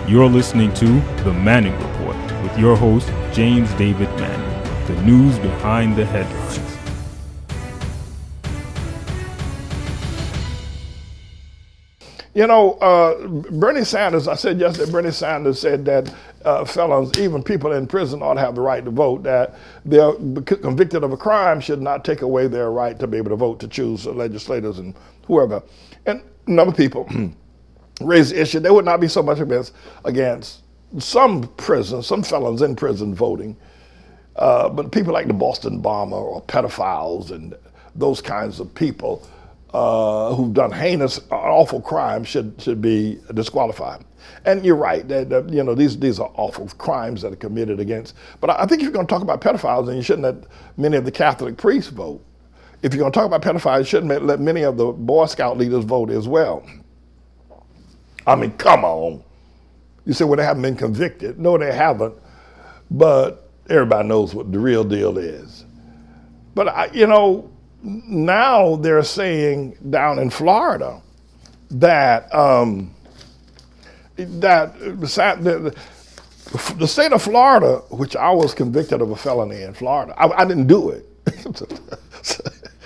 You're listening to The Manning Report with your host, James David Manning. The news behind the headlines. You know, Bernie Sanders, I said yesterday, Bernie Sanders said that felons, even people in prison, ought to have the right to vote, that they're convicted of a crime should not take away their right to be able to vote, to choose legislators and whoever. And a number of people raised the issue, there would not be so much against some prisons, some felons in prison voting, but people like the Boston bomber or pedophiles and those kinds of people who've done heinous, awful crimes should be disqualified. And you're right, you know, these are awful crimes that are committed against. But I think if you're going to talk about pedophiles, then you shouldn't let many of the Catholic priests vote. If you're going to talk about pedophiles, you shouldn't let many of the Boy Scout leaders vote as well. I mean, come on. You say, well, they haven't been convicted. No, they haven't. But everybody knows what the real deal is. But, you know, now they're saying down in Florida that the state of Florida, which I was convicted of a felony in Florida, I didn't do it.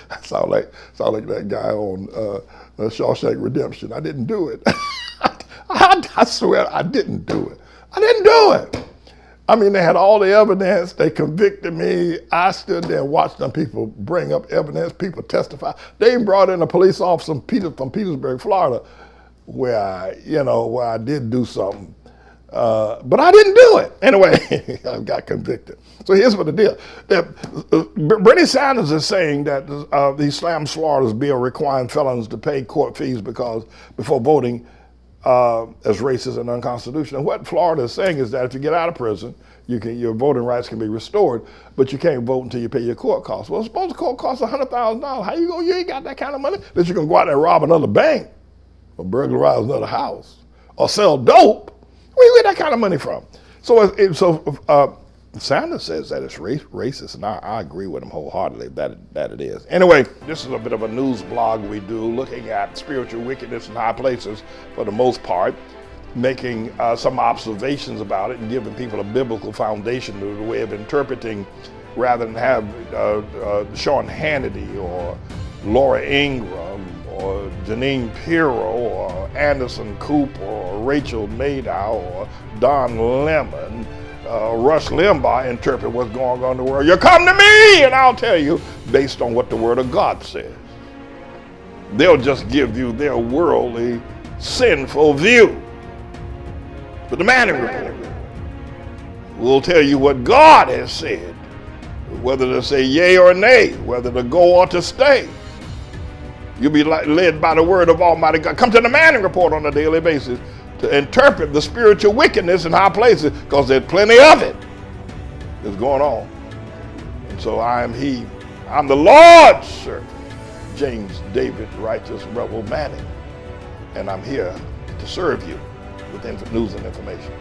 I sound like that guy on Shawshank Redemption. I didn't do it. I swear I didn't do it. I didn't do it. I mean, they had all the evidence. They convicted me. I stood there and watched them people bring up evidence, people testify. They even brought in a police officer from Petersburg, Florida, where I did do something. But I didn't do it. Anyway, I got convicted. So here's what the deal. Bernie Sanders is saying that he slams Florida's bill requiring felons to pay court fees before voting as racist and unconstitutional. And what Florida is saying is that if you get out of prison, your voting rights can be restored, but you can't vote until you pay your court costs. Well, suppose the court costs $100,000. How you ain't got that kind of money that you can go out there and rob another bank or burglarize another house or sell dope. Where you get that kind of money from? So Sanders says that it's racist, and I agree with him wholeheartedly that it is. Anyway, this is a bit of a news blog we do looking at spiritual wickedness in high places for the most part, making some observations about it and giving people a biblical foundation to the way of interpreting rather than have Sean Hannity or Laura Ingraham or Janine Pirro or Anderson Cooper or Rachel Maddow or Don Lemon, Rush Limbaugh interpret what's going on in the world. You come to me and I'll tell you based on what the Word of God says. They'll just give you their worldly, sinful view. But the Manning Report will tell you what God has said, whether to say yea or nay, whether to go or to stay. You'll be led by the word of Almighty God. Come to the Manning Report on a daily basis to interpret the spiritual wickedness in high places, because there's plenty of it that's going on. And so I'm the Lord's servant, James David Righteous Rebel Manning, and I'm here to serve you with news and information.